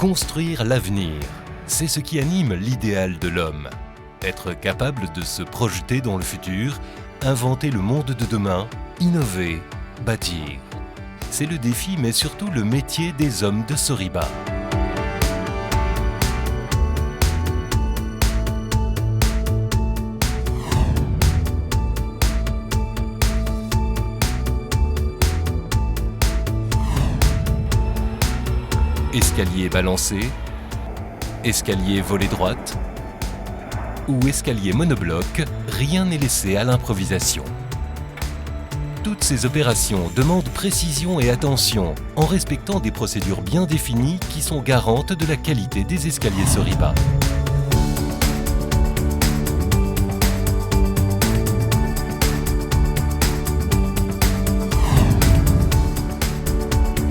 Construire l'avenir, c'est ce qui anime l'idéal de l'homme. Être capable de se projeter dans le futur, inventer le monde de demain, innover, bâtir. C'est le défi, mais surtout le métier des hommes de Soriba. Escalier balancé, escalier volée droite ou escalier monobloc, rien n'est laissé à l'improvisation. Toutes ces opérations demandent précision et attention en respectant des procédures bien définies qui sont garantes de la qualité des escaliers Soriba.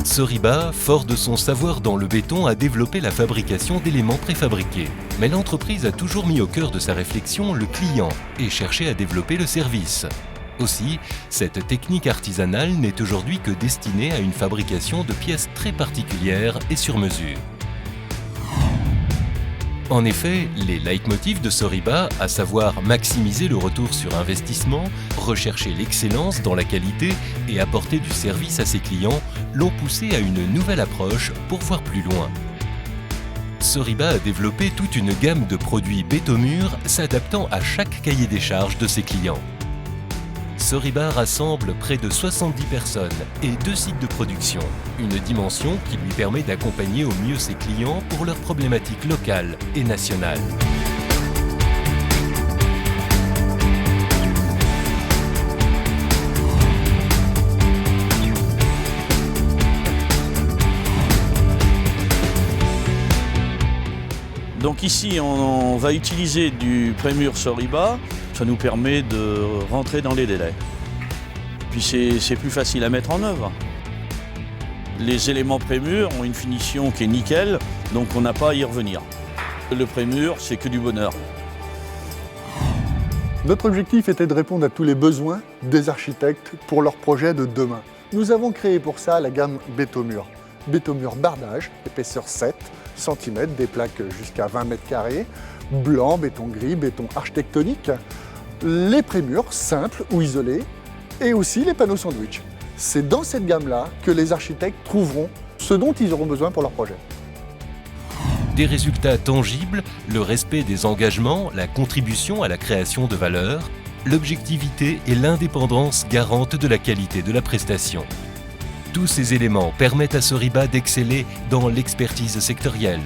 Soriba, fort de son savoir dans le béton, a développé la fabrication d'éléments préfabriqués. Mais l'entreprise a toujours mis au cœur de sa réflexion le client et cherché à développer le service. Aussi, cette technique artisanale n'est aujourd'hui que destinée à une fabrication de pièces très particulières et sur mesure. En effet, les leitmotifs de Soriba, à savoir maximiser le retour sur investissement, rechercher l'excellence dans la qualité et apporter du service à ses clients, l'ont poussé à une nouvelle approche pour voir plus loin. Soriba a développé toute une gamme de produits bétomurs s'adaptant à chaque cahier des charges de ses clients. Soriba rassemble près de 70 personnes et 2 sites de production, une dimension qui lui permet d'accompagner au mieux ses clients pour leurs problématiques locales et nationales. Donc ici, on va utiliser du prémur Soriba. Ça nous permet de rentrer dans les délais. Puis c'est plus facile à mettre en œuvre. Les éléments prémur ont une finition qui est nickel, donc on n'a pas à y revenir. Le prémur, c'est que du bonheur. Notre objectif était de répondre à tous les besoins des architectes pour leurs projets de demain. Nous avons créé pour ça la gamme Bétomur. Bétomur bardage, épaisseur 7 cm, des plaques jusqu'à 20 m², blanc, béton gris, béton architectonique, les prémurs simples ou isolés et aussi les panneaux sandwich. C'est dans cette gamme-là que les architectes trouveront ce dont ils auront besoin pour leur projet. Des résultats tangibles, le respect des engagements, la contribution à la création de valeur, l'objectivité et l'indépendance garantes de la qualité de la prestation. Tous ces éléments permettent à Soriba d'exceller dans l'expertise sectorielle.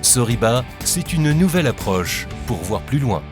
Soriba, c'est une nouvelle approche pour voir plus loin.